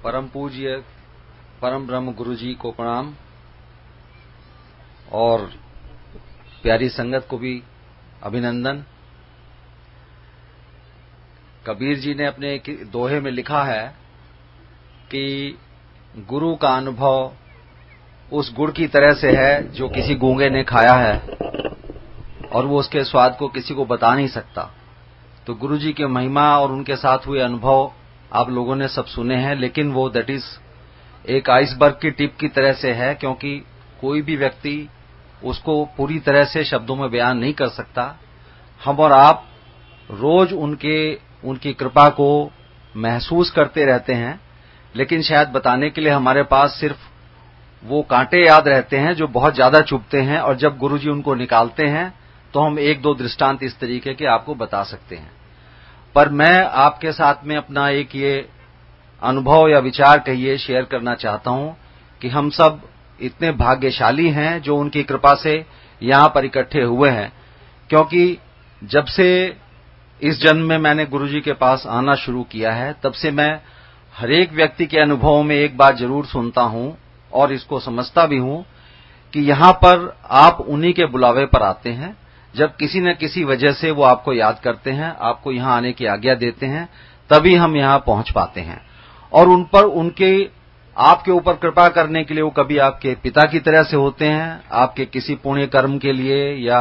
परम पूज्य परम ब्रह्म गुरु जी को प्रणाम और प्यारी संगत को भी अभिनंदन। कबीर जी ने अपने एक दोहे में लिखा है कि गुरु का अनुभव उस गुड़ की तरह से है जो किसी गूंगे ने खाया है और वो उसके स्वाद को किसी को बता नहीं सकता। तो गुरु जी की महिमा और उनके साथ हुए अनुभव आप लोगों ने सब सुने हैं, लेकिन वो दैट इज एक आइसबर्ग की टिप की तरह से है, क्योंकि कोई भी व्यक्ति उसको पूरी तरह से शब्दों में बयान नहीं कर सकता। हम और आप रोज उनकी कृपा को महसूस करते रहते हैं, लेकिन शायद बताने के लिए हमारे पास सिर्फ वो कांटे याद रहते हैं जो बहुत ज्यादा चुभते हैं, और जब गुरुजी उनको निकालते हैं तो हम एक दो दृष्टांत इस तरीके के आपको बता सकते हैं। पर मैं आपके साथ में अपना एक ये अनुभव या विचार कहिए शेयर करना चाहता हूं कि हम सब इतने भाग्यशाली हैं जो उनकी कृपा से यहां पर इकट्ठे हुए हैं, क्योंकि जब से इस जन्म में मैंने गुरुजी के पास आना शुरू किया है तब से मैं हर एक व्यक्ति के अनुभवों में एक बात जरूर सुनता हूं और इसको समझता भी हूं कि यहां पर आप उन्हीं के बुलावे पर आते हैं। जब किसी न किसी वजह से वो आपको याद करते हैं, आपको यहां आने की आज्ञा देते हैं, तभी हम यहां पहुंच पाते हैं। और उन पर उनके आपके ऊपर कृपा करने के लिए वो कभी आपके पिता की तरह से होते हैं, आपके किसी पुण्य कर्म के लिए या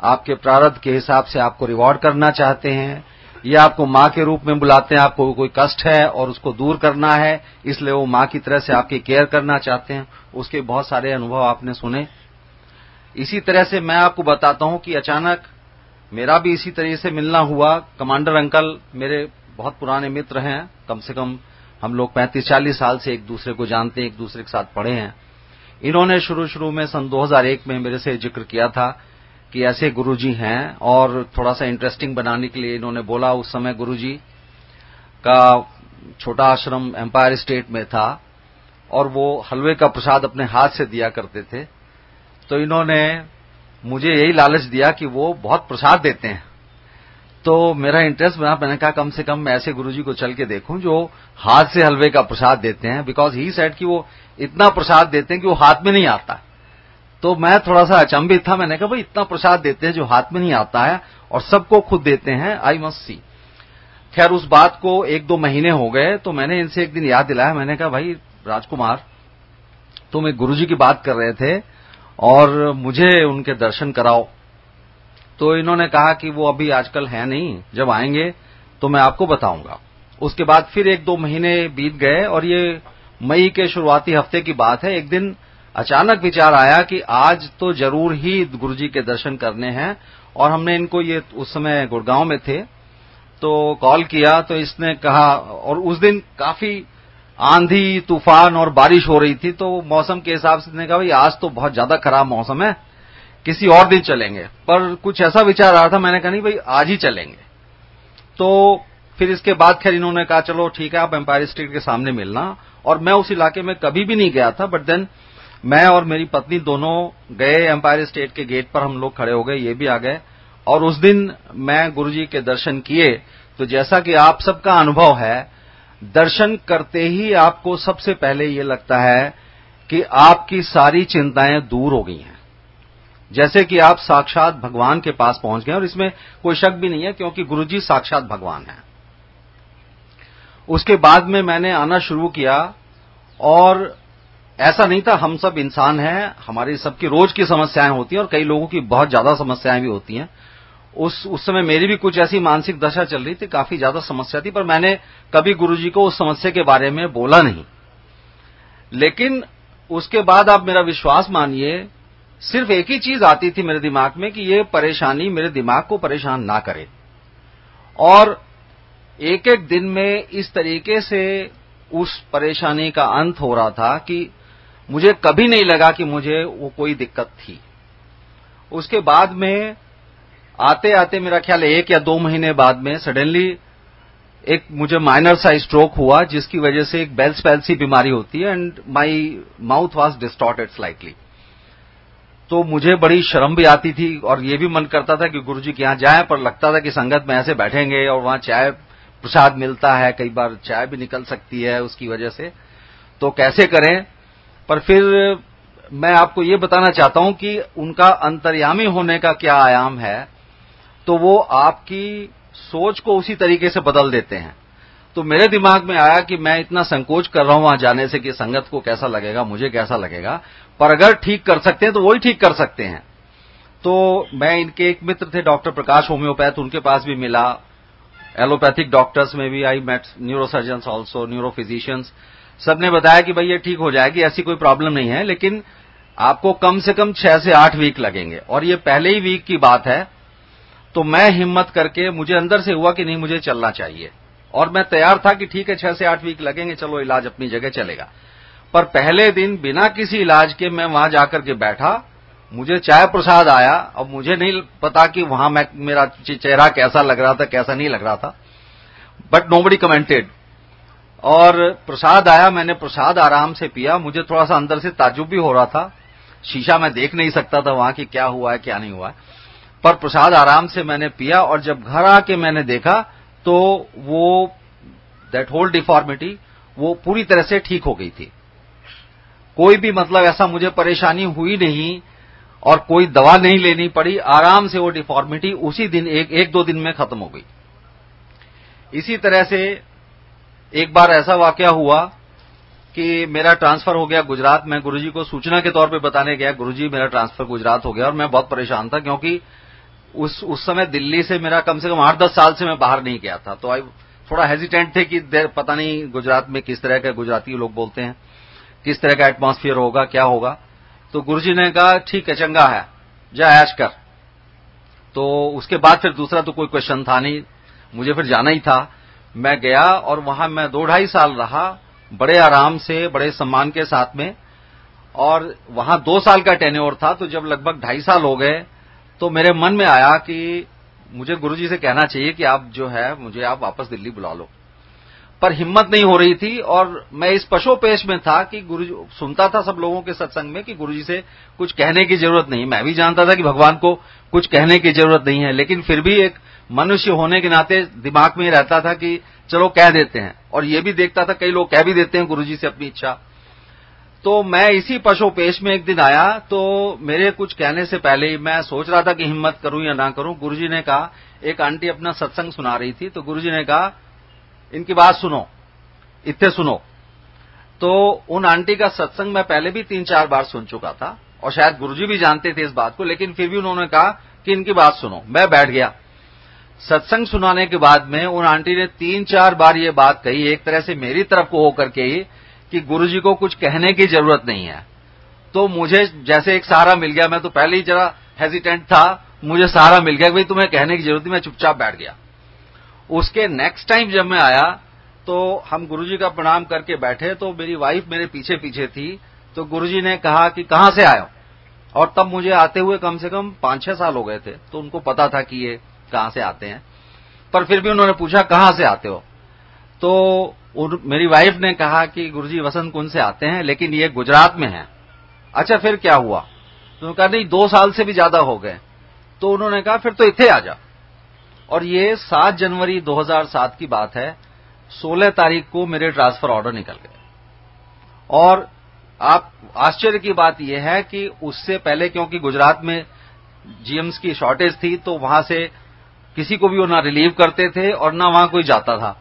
आपके प्रारब्ध के हिसाब से आपको रिवॉर्ड करना चाहते हैं, या आपको मां के रूप में बुलाते हैं। आपको कोई कष्ट है और उसको दूर करना है, इसलिए वो मां की तरह से आपकी केयर करना चाहते हैं। उसके बहुत सारे अनुभव आपने सुने। इसी तरह से मैं आपको बताता हूं कि अचानक मेरा भी इसी तरह से मिलना हुआ। कमांडर अंकल मेरे बहुत पुराने मित्र हैं, कम से कम हम लोग 35-40 साल से एक दूसरे को जानते हैं, एक दूसरे के साथ पढ़े हैं। इन्होंने शुरू में सन 2001 में मेरे से जिक्र किया था कि ऐसे गुरुजी हैं, और थोड़ा सा इंटरेस्टिंग बनाने के लिए इन्होंने बोला। उस समय गुरुजी का छोटा आश्रम एम्पायर स्टेट में था और वो हलवे का प्रसाद अपने हाथ से दिया करते थे। तो इन्होंने मुझे यही लालच दिया कि वो बहुत प्रसाद देते हैं। तो मेरा इंटरेस्ट बना, मैंने कहा कम से कम मैं ऐसे गुरुजी को चल के देखूं जो हाथ से हलवे का प्रसाद देते हैं, बिकॉज ही सेड कि वो इतना प्रसाद देते हैं कि वो हाथ में नहीं आता। तो मैं थोड़ा सा अचंभित था। मैंने कहा भाई इतना प्रसाद देते हैं जो हाथ में नहीं आता है और सबको खुद देते हैं, आई मस्ट सी। खैर उस बात को 1-2 महीने हो गए तो मैंने इनसे एक दिन याद दिलाया। मैंने कहा भाई राजकुमार, तुम एक गुरुजी की बात कर रहे थे और मुझे उनके दर्शन कराओ। तो इन्होंने कहा कि वो अभी आजकल है नहीं, जब आएंगे तो मैं आपको बताऊंगा। उसके बाद फिर 1-2 महीने बीत गए और ये मई के शुरुआती हफ्ते की बात है। एक दिन अचानक विचार आया कि आज तो जरूर ही गुरुजी के दर्शन करने हैं, और हमने इनको, ये उस समय गुड़गांव में थे, तो कॉल किया। तो इसने कहा, और उस दिन काफी आंधी तूफान और बारिश हो रही थी, तो मौसम के हिसाब से इसने कहा भाई आज तो बहुत ज्यादा खराब मौसम है, किसी और दिन चलेंगे। पर कुछ ऐसा विचार आ रहा था, मैंने कहा नहीं भाई आज ही चलेंगे। तो फिर इसके बाद खैर इन्होंने कहा चलो ठीक है, आप एम्पायर स्टेट के सामने मिलना। और मैं उस इलाके में कभी भी नहीं गया था, बट देन मैं और मेरी पत्नी दोनों गए एम्पायर स्टेट के गेट पर। हम लोग खड़े हो गए, ये भी आ गए, और उस दिन मैं गुरुजी के दर्शन किए। तो जैसा कि आप सबका अनुभव है, दर्शन करते ही आपको सबसे पहले ये लगता है कि आपकी सारी चिंताएं दूर हो गई हैं, जैसे कि आप साक्षात भगवान के पास पहुंच गए। और इसमें कोई शक भी नहीं है, क्योंकि गुरुजी साक्षात भगवान हैं। उसके बाद में मैंने आना शुरू किया, और ऐसा नहीं था, हम सब इंसान हैं, हमारी सबकी रोज की समस्याएं होती हैं और कई लोगों की बहुत ज्यादा समस्याएं भी होती हैं। उस समय मेरी भी कुछ ऐसी मानसिक दशा चल रही थी, काफी ज्यादा समस्या थी, पर मैंने कभी गुरुजी को उस समस्या के बारे में बोला नहीं। लेकिन उसके बाद आप मेरा विश्वास मानिए, सिर्फ एक ही चीज आती थी मेरे दिमाग में कि ये परेशानी मेरे दिमाग को परेशान ना करे। और एक एक दिन में इस तरीके से उस परेशानी का अंत हो रहा था कि मुझे कभी नहीं लगा कि मुझे वो कोई दिक्कत थी। उसके बाद में आते आते मेरा ख्याल 1 या 2 महीने बाद में सडनली एक मुझे माइनर सा स्ट्रोक हुआ, जिसकी वजह से एक बेल्स पैल्सी बीमारी होती है, and my mouth was distorted slightly. तो मुझे बड़ी शर्म भी आती थी और ये भी मन करता था कि गुरुजी के यहां जाएं, पर लगता था कि संगत में ऐसे बैठेंगे और वहां चाय प्रसाद मिलता है, कई बार चाय भी निकल सकती है उसकी वजह से, तो कैसे करें। पर फिर मैं आपको ये बताना चाहता हूं कि उनका अंतर्यामी होने का क्या आयाम है, तो वो आपकी सोच को उसी तरीके से बदल देते हैं। तो मेरे दिमाग में आया कि मैं इतना संकोच कर रहा हूं वहां जाने से कि संगत को कैसा लगेगा, मुझे कैसा लगेगा, पर अगर ठीक कर सकते हैं तो वही ठीक कर सकते हैं। तो मैं इनके एक मित्र थे डॉक्टर प्रकाश होम्योपैथ, उनके पास भी मिला। एलोपैथिक डॉक्टर्स में भी आई मेट न्यूरोसर्जन्स ऑल्सो, न्यूरोफिजिशियंस, सबने बताया कि भाई ये ठीक हो जाएगी, ऐसी कोई प्रॉब्लम नहीं है, लेकिन आपको कम से कम 6 से 8 वीक लगेंगे। और ये पहले ही वीक की बात है। तो मैं हिम्मत करके, मुझे अंदर से हुआ कि नहीं मुझे चलना चाहिए, और मैं तैयार था कि ठीक है 6 से 8 वीक लगेंगे, चलो इलाज अपनी जगह चलेगा। पर पहले दिन बिना किसी इलाज के मैं वहां जाकर के बैठा, मुझे चाय प्रसाद आया। अब मुझे नहीं पता कि वहां मेरा चेहरा कैसा लग रहा था, कैसा नहीं लग रहा था, बट नोबडी कमेंटेड। और प्रसाद आया, मैंने प्रसाद आराम से पिया। मुझे थोड़ा सा अंदर से ताज्जुब भी हो रहा था, शीशा मैं देख नहीं सकता था वहां कि क्या हुआ है क्या नहीं हुआ है, पर प्रसाद आराम से मैंने पिया। और जब घर आके मैंने देखा तो वो दैट होल डिफॉर्मिटी वो पूरी तरह से ठीक हो गई थी। कोई भी मतलब ऐसा मुझे परेशानी हुई नहीं और कोई दवा नहीं लेनी पड़ी, आराम से वो डिफॉर्मिटी उसी दिन एक दो दिन में खत्म हो गई। इसी तरह से एक बार ऐसा वाकया हुआ कि मेरा ट्रांसफर हो गया गुजरात। मैं गुरुजी को सूचना के तौर पे बताने गया, गुरुजी मेरा ट्रांसफर गुजरात हो गया, और मैं बहुत परेशान था क्योंकि उस समय दिल्ली से मेरा कम से कम 8-10 साल से मैं बाहर नहीं गया था। तो थोड़ा हेजिटेंट थे कि पता नहीं गुजरात में किस तरह के, गुजराती लोग बोलते हैं, किस तरह का एटमॉस्फेयर होगा, क्या होगा। तो गुरुजी ने कहा ठीक है, चंगा है, जा ऐश कर। तो उसके बाद फिर दूसरा तो कोई क्वेश्चन था नहीं, मुझे फिर जाना ही था। मैं गया और वहां मैं 2-2.5 साल रहा, बड़े आराम से, बड़े सम्मान के साथ में। और वहां 2 साल का टेन्योर था, तो जब लगभग 2.5 साल हो गए तो मेरे मन में आया कि मुझे गुरुजी से कहना चाहिए कि आप जो है मुझे आप वापस दिल्ली बुला लो, पर हिम्मत नहीं हो रही थी। और मैं इस पशोपेश में था कि गुरुजी, सुनता था सब लोगों के सत्संग में कि गुरुजी से कुछ कहने की जरूरत नहीं, मैं भी जानता था कि भगवान को कुछ कहने की जरूरत नहीं है, लेकिन फिर भी एक मनुष्य होने के नाते दिमाग में रहता था कि चलो कह देते हैं। और ये भी देखता था कई लोग कह भी देते हैं गुरुजी से अपनी इच्छा। तो मैं इसी पशोपेश में एक दिन आया, तो मेरे कुछ कहने से पहले ही मैं सोच रहा था कि हिम्मत करूं या ना करूं। गुरुजी ने कहा, एक आंटी अपना सत्संग सुना रही थी, तो गुरुजी ने कहा इनकी बात सुनो, इत्थे सुनो। तो उन आंटी का सत्संग मैं पहले भी 3-4 बार सुन चुका था और शायद गुरुजी भी जानते थे इस बात को, लेकिन फिर भी उन्होंने कहा कि इनकी बात सुनो। मैं बैठ गया। सत्संग सुनाने के बाद में उन आंटी ने 3-4 बार ये बात कही, एक तरह से मेरी तरफ को होकर के ही, कि गुरुजी को कुछ कहने की जरूरत नहीं है। तो मुझे जैसे एक सहारा मिल गया। मैं तो पहले ही जरा हेजिटेंट था, मुझे सहारा मिल गया कि भाई तुम्हें कहने की जरूरत नहीं। मैं चुपचाप बैठ गया। उसके नेक्स्ट टाइम जब मैं आया तो हम गुरुजी का प्रणाम करके बैठे, तो मेरी वाइफ मेरे पीछे पीछे थी। तो गुरुजी ने कहा कि कहां से आए हो, और तब मुझे आते हुए कम से कम 5-6 साल हो गए थे, तो उनको पता था कि ये कहां से आते हैं, पर फिर भी उन्होंने पूछा कहां से आते हो। तो मेरी वाइफ ने कहा कि गुरुजी वसंत कुंज से आते हैं, लेकिन ये गुजरात में है। अच्छा फिर क्या हुआ? तो उन्होंने कहा नहीं 2 साल से भी ज्यादा हो गए। तो उन्होंने कहा फिर तो इत्थे आ जा। और ये 7 जनवरी 2007 की बात है। 16 तारीख को मेरे ट्रांसफर ऑर्डर निकल गए। और आप आश्चर्य की बात यह है कि उससे पहले, क्योंकि गुजरात में जीएम्स की शॉर्टेज थी, तो वहां से किसी को भी वो ना रिलीव करते थे और ना वहां कोई जाता था,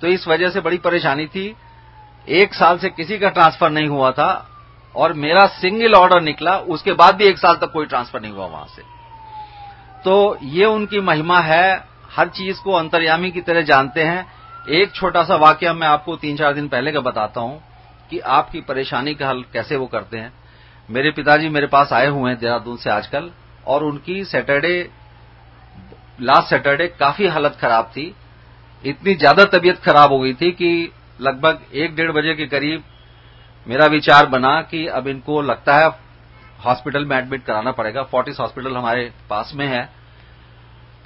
तो इस वजह से बड़ी परेशानी थी। 1 साल से किसी का ट्रांसफर नहीं हुआ था और मेरा सिंगल ऑर्डर निकला, उसके बाद भी 1 साल तक कोई ट्रांसफर नहीं हुआ वहां से। तो ये उनकी महिमा है, हर चीज को अंतर्यामी की तरह जानते हैं। एक छोटा सा वाकया मैं आपको 3-4 दिन पहले का बताता हूं कि आपकी परेशानी का हल कैसे वो करते हैं। मेरे पिताजी मेरे पास आए हुए हैं देहरादून से आजकल, और उनकी लास्ट सैटरडे काफी हालत खराब थी। इतनी ज्यादा तबीयत खराब हो गई थी कि लगभग 1-1.5 बजे के करीब मेरा विचार बना कि अब इनको लगता है हॉस्पिटल में एडमिट कराना पड़ेगा। फोर्टिस हॉस्पिटल हमारे पास में है।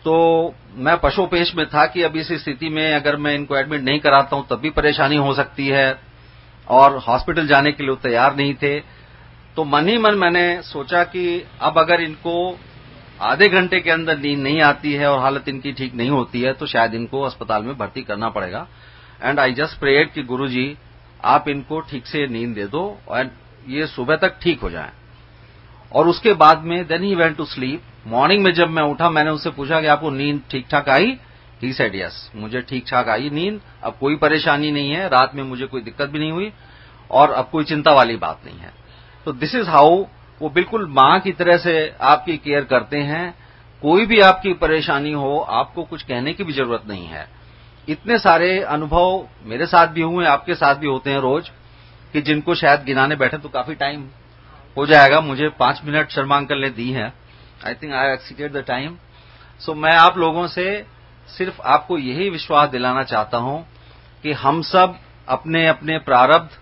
तो मैं पशोपेश में था कि अब इस स्थिति में अगर मैं इनको एडमिट नहीं कराता हूं तब भी परेशानी हो सकती है, और हॉस्पिटल जाने के लिए तैयार नहीं थे। तो मन ही मन मैंने सोचा कि अब अगर इनको आधे घंटे के अंदर नींद नहीं आती है और हालत इनकी ठीक नहीं होती है तो शायद इनको अस्पताल में भर्ती करना पड़ेगा। एंड आई जस्ट प्रेड कि गुरुजी आप इनको ठीक से नींद दे दो और ये सुबह तक ठीक हो जाए। और उसके बाद में then he went to sleep. Morning में जब मैं उठा मैंने उससे पूछा कि आपको नींद ठीक ठाक आई? ही सेड यस, मुझे ठीक ठाक आई नींद, अब कोई परेशानी नहीं है, रात में मुझे कोई दिक्कत भी नहीं हुई और अब कोई चिंता वाली बात नहीं है। तो दिस इज हाउ वो बिल्कुल मां की तरह से आपकी केयर करते हैं। कोई भी आपकी परेशानी हो आपको कुछ कहने की भी जरूरत नहीं है। इतने सारे अनुभव मेरे साथ भी हुए, आपके साथ भी होते हैं रोज, कि जिनको शायद गिनाने बैठे तो काफी टाइम हो जाएगा। मुझे 5 मिनट शर्मांकल ने दी है। I think I exceeded the time. So मैं आप लोगों से सिर्फ आपको यही विश्वास दिलाना चाहता हूं कि हम सब अपने अपने प्रारब्ध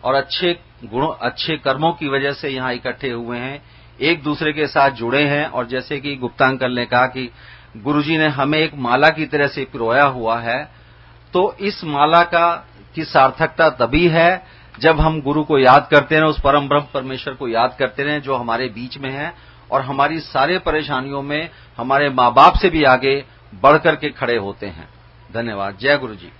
और अच्छे गुणों अच्छे कर्मों की वजह से यहां इकट्ठे हुए हैं, एक दूसरे के साथ जुड़े हैं। और जैसे कि गुप्ता अंकल ने कहा कि गुरुजी ने हमें एक माला की तरह से पिरोया हुआ है, तो इस माला की सार्थकता तभी है जब हम गुरु को याद करते हैं, उस परम ब्रह्म परमेश्वर को याद करते रहे जो हमारे बीच में है और हमारी सारे परेशानियों में हमारे माँ बाप से भी आगे बढ़ करके खड़े होते हैं। धन्यवाद। जय गुरु जी।